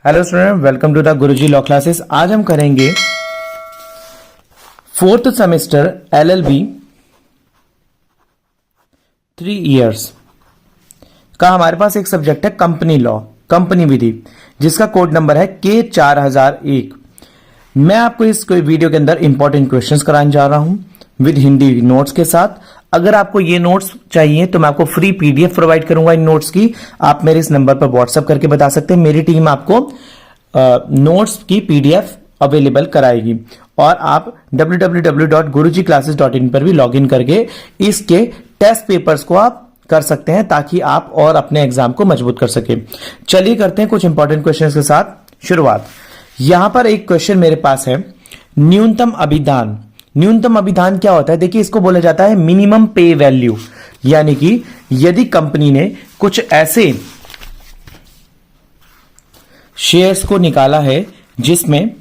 Hello student, welcome to the Guruji law classes. आज हम करेंगे फोर्थ सेमेस्टर एलएलबी 3 इयर्स का हमारे पास एक सब्जेक्ट है कंपनी लॉ, कंपनी विधि, जिसका कोड नंबर है K4001। मैं आपको इस वीडियो के अंदर इंपॉर्टेंट क्वेश्चंस कराने जा रहा हूं विद हिंदी नोट्स के साथ। अगर आपको ये नोट्स चाहिए तो मैं आपको फ्री पीडीएफ प्रोवाइड करूंगा इन नोट्स की। आप मेरे इस नंबर पर व्हाट्सएप करके बता सकते हैं, मेरी टीम आपको नोट्स की पीडीएफ अवेलेबल कराएगी। और आप www.gurujiclasses.in पर भी लॉगिन करके इसके टेस्ट पेपर्स को आप कर सकते हैं ताकि आप और अपने एग्जाम को मजबूत कर सके। चलिए करते हैं कुछ इंपॉर्टेंट क्वेश्चंस के साथ शुरुआत। यहां पर एक क्वेश्चन मेरे पास है, न्यूनतम अभिधान। न्यूनतम अभिधान क्या होता है? देखिए, इसको बोला जाता है मिनिमम पे वैल्यू। यानी कि यदि कंपनी ने कुछ ऐसे शेयर्स को निकाला है जिसमें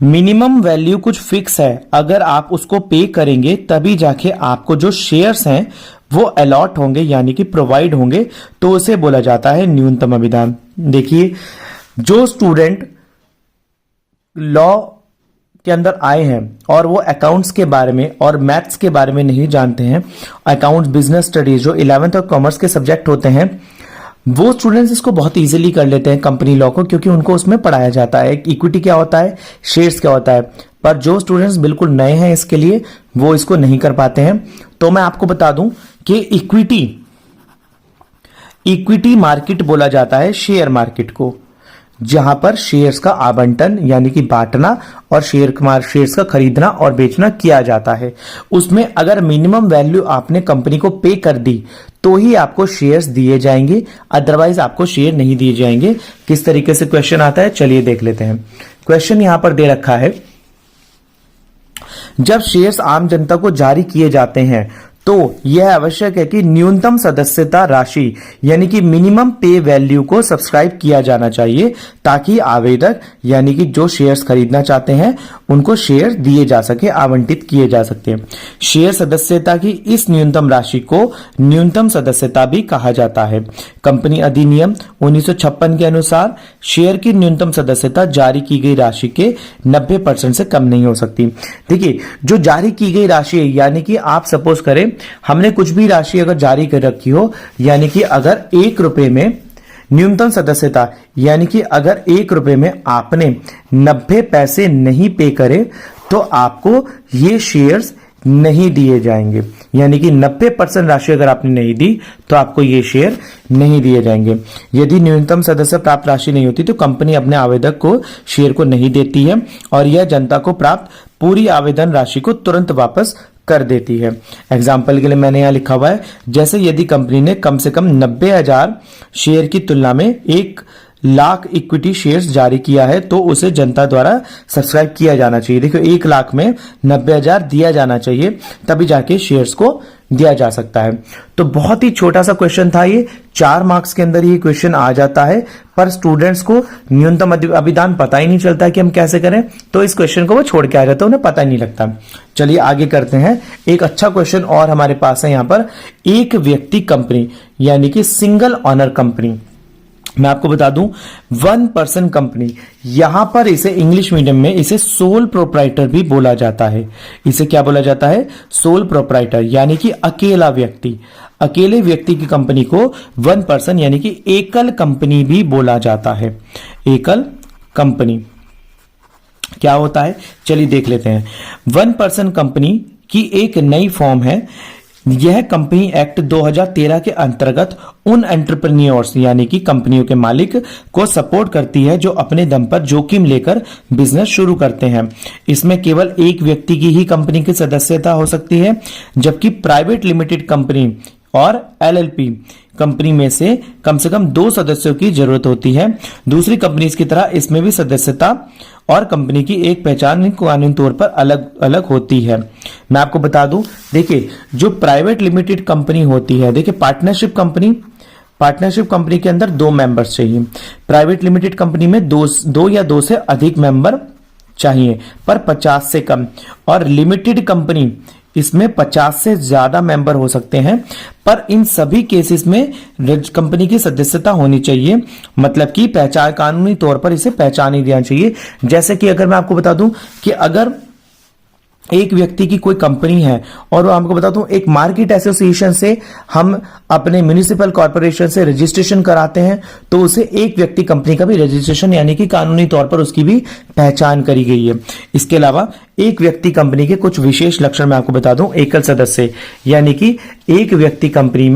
मिनिमम वैल्यू कुछ फिक्स है, अगर आप उसको पे करेंगे तभी जाके आपको जो शेयर्स हैं वो अलॉट होंगे, यानी कि प्रोवाइड होंगे, तो उसे बोला जाता है न्यूनतम अभिधान। देखिए, जो स्टूडेंट लॉ के अंदर आए हैं और वो अकाउंट्स के बारे में और मैथ्स के बारे में नहीं जानते हैं, अकाउंट्स, बिजनेस स्टडीज जो 11th और कॉमर्स के सब्जेक्ट होते हैं, वो स्टूडेंट्स इसको बहुत इजीली कर लेते हैं कंपनी लॉ को, क्योंकि उनको उसमें पढ़ाया जाता है इक्विटी क्या होता है, शेयर्स क्या होता है। पर जो स्टूडेंट्स बिल्कुल नए हैं इसके लिए, वो इसको नहीं कर पाते हैं। तो मैं आपको बता दूं कि इक्विटी मार्केट बोला जाता है शेयर मार्केट को, जहां पर शेयर्स का आवंटन यानी कि बांटना और शेयर्स का खरीदना और बेचना किया जाता है। उसमें अगर मिनिमम वैल्यू आपने कंपनी को पे कर दी तो ही आपको शेयर्स दिए जाएंगे, अदरवाइज आपको शेयर नहीं दिए जाएंगे। किस तरीके से क्वेश्चन आता है, चलिए देख लेते हैं। क्वेश्चन यहां पर दे रखा है, जब शेयर्स आम जनता को जारी किए जाते हैं तो यह आवश्यक है कि न्यूनतम सदस्यता राशि यानी कि मिनिमम पे वैल्यू को सब्सक्राइब किया जाना चाहिए, ताकि आवेदक यानी कि जो शेयर्स खरीदना चाहते हैं उनको शेयर दिए जा सके, आवंटित किए जा सकते हैं। शेयर सदस्यता की इस न्यूनतम राशि को न्यूनतम सदस्यता भी कहा जाता है। कंपनी अधिनियम 1956 के अनुसार शेयर की न्यूनतम सदस्यता जारी की गई राशि के 90% से कम नहीं हो सकती। देखिए, जो जारी की गई राशि है, यानी कि आप सपोज करें हमने कुछ भी राशि अगर जारी कर रखी हो, यानी कि अगर 1 रुपए में न्यूनतम सदस्यता, यानी कि अगर 1 रुपए में आपने 90 पैसे नहीं पे करे तो आपको ये शेयर्स नहीं दिए जाएंगे। यानी कि 90% राशि अगर आपने नहीं दी तो आपको ये शेयर नहीं दिए जाएंगे। यदि न्यूनतम सदस्य प्राप्त राशि नहीं होती तो कंपनी अपने आवेदक को शेयर को नहीं देती है और यह जनता को प्राप्त पूरी आवेदन राशि को तुरंत वापस कर देती है। एग्जाम्पल के लिए मैंने यहां लिखा हुआ है, जैसे यदि कंपनी ने कम से कम 90,000 शेयर की तुलना में 1 लाख इक्विटी शेयर्स जारी किया है तो उसे जनता द्वारा सब्सक्राइब किया जाना चाहिए। देखो, 1 लाख में 90,000 दिया जाना चाहिए, तभी जाके शेयर्स को दिया जा सकता है। तो बहुत ही छोटा सा क्वेश्चन था ये, 4 मार्क्स के अंदर ये क्वेश्चन आ जाता है, पर स्टूडेंट्स को न्यूनतम अभिधान पता ही नहीं चलता कि हम कैसे करें, तो इस क्वेश्चन को वो छोड़ के आ जाता है, उन्हें पता ही नहीं लगता। चलिए आगे करते हैं। एक अच्छा क्वेश्चन और हमारे पास है यहां पर, एक व्यक्ति कंपनी यानी कि सिंगल ऑनर कंपनी। मैं आपको बता दूं, 1 पर्सन कंपनी, यहां पर इसे इंग्लिश मीडियम में इसे सोल प्रोप्राइटर भी बोला जाता है। इसे क्या बोला जाता है? सोल प्रोप्राइटर, यानी कि अकेला व्यक्ति। अकेले व्यक्ति की कंपनी को 1 पर्सन यानी कि एकल कंपनी भी बोला जाता है। एकल कंपनी क्या होता है, चलिए देख लेते हैं। 1 पर्सन कंपनी की एक नई फॉर्म है। यह कंपनी एक्ट 2013 के अंतर्गत उन एंटरप्रेन्योर्स यानी कि कंपनियों के मालिक को सपोर्ट करती है जो अपने दम पर जोखिम लेकर बिजनेस शुरू करते हैं। इसमें केवल एक व्यक्ति की ही कंपनी की सदस्यता हो सकती है, जबकि प्राइवेट लिमिटेड कंपनी और एलएलपी कंपनी में से कम 2 सदस्यों की जरूरत होती है। दूसरी कंपनीज की तरह इसमें भी सदस्यता और कंपनी की एक पहचान कानूनी तौर पर अलग अलग होती है। मैं आपको बता दूं, देखिए, जो प्राइवेट लिमिटेड कंपनी होती है, देखिए पार्टनरशिप कंपनी के अंदर 2 मेंबर्स चाहिए। प्राइवेट लिमिटेड कंपनी में 2 या 2 से अधिक मेंबर चाहिए, पर 50 से कम। और लिमिटेड कंपनी इसमें 50 से ज्यादा मेंबर हो सकते हैं, पर इन सभी केसेस में कंपनी की सदस्यता होनी चाहिए, मतलब कि पहचान, कानूनी तौर पर इसे पहचान ही देना चाहिए। जैसे कि अगर मैं आपको बता दूं कि अगर एक व्यक्ति की कोई कंपनी है और वो आपको बता दूं एक मार्केट एसोसिएशन से हम अपने म्युनिसिपल कॉर्पोरेशन से रजिस्ट्रेशन कराते हैं, तो उसे एक व्यक्ति कंपनी का भी रजिस्ट्रेशन यानी कि कानूनी तौर पर उसकी भी पहचान करी गई है। इसके अलावा एक व्यक्ति कंपनी के कुछ विशेष लक्षण मैं आपको बता दूं। एकल सदस्य यानी कि एक व्यक्ति कंपनी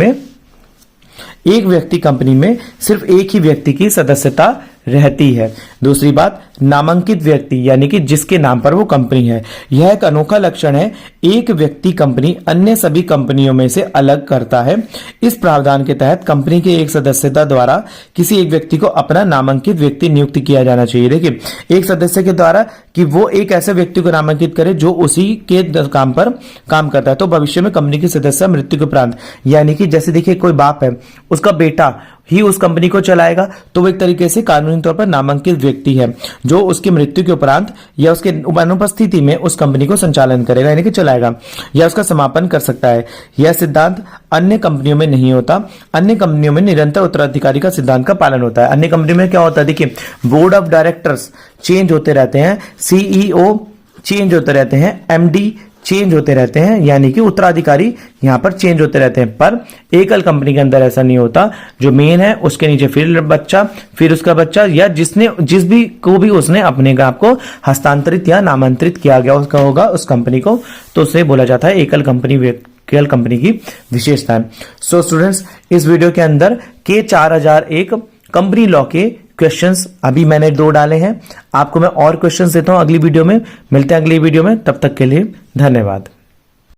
में सिर्फ एक ही व्यक्ति की सदस्यता रहती है। दूसरी बात, नामांकित व्यक्ति यानी कि जिसके नाम पर वो कंपनी है। यह एक अनोखा लक्षण है, एक व्यक्ति कंपनी अन्य सभी कंपनियों में से अलग करता है। इस प्रावधान के तहत कंपनी के एक सदस्यता द्वारा किसी एक व्यक्ति को अपना नामांकित व्यक्ति नियुक्त किया जाना चाहिए। देखिए, एक सदस्य के द्वारा कि वो एक ऐसे व्यक्ति को नामांकित करे जो उसी के काम पर काम करता है। तो भविष्य में कंपनी की सदस्य मृत्यु के उपरांत, यानी कि जैसे देखिए कोई बाप है, उसका बेटा ही उस कंपनी को चलाएगा, तो वो एक तरीके से कानूनी तौर पर नामांकित व्यक्ति है जो उसकी मृत्यु के उपरांत या उसके अनुपस्थिति में उस कंपनी को संचालन करेगा यानी कि चलाएगा या उसका समापन कर सकता है। यह सिद्धांत अन्य कंपनियों में नहीं होता। अन्य कंपनियों में निरंतर उत्तराधिकारी का सिद्धांत का पालन होता है। अन्य कंपनी में क्या होता है, देखिए बोर्ड ऑफ डायरेक्टर्स चेंज होते रहते हैं, सीईओ चेंज होते रहते हैं, एमडी चेंज होते रहते हैं, यानी कि उत्तराधिकारी यहां पर चेंज होते रहते हैं। पर एकल कंपनी के अंदर ऐसा नहीं होता। जो मेन है उसके नीचे फिर बच्चा, फिर उसका बच्चा, या जिस भी को भी उसने अपने आप को हस्तांतरित या नामांतरित किया गया उसका होगा उस कंपनी को, तो उसे बोला जाता है एकल कंपनी की विशेषता। सो स्टूडेंट्स, इस वीडियो के अंदर के 4001 कंपनी लॉ के क्वेश्चंस अभी मैंने 2 डाले हैं। आपको मैं और क्वेश्चंस देता हूं अगली वीडियो में। मिलते हैं अगली वीडियो में, तब तक के लिए धन्यवाद।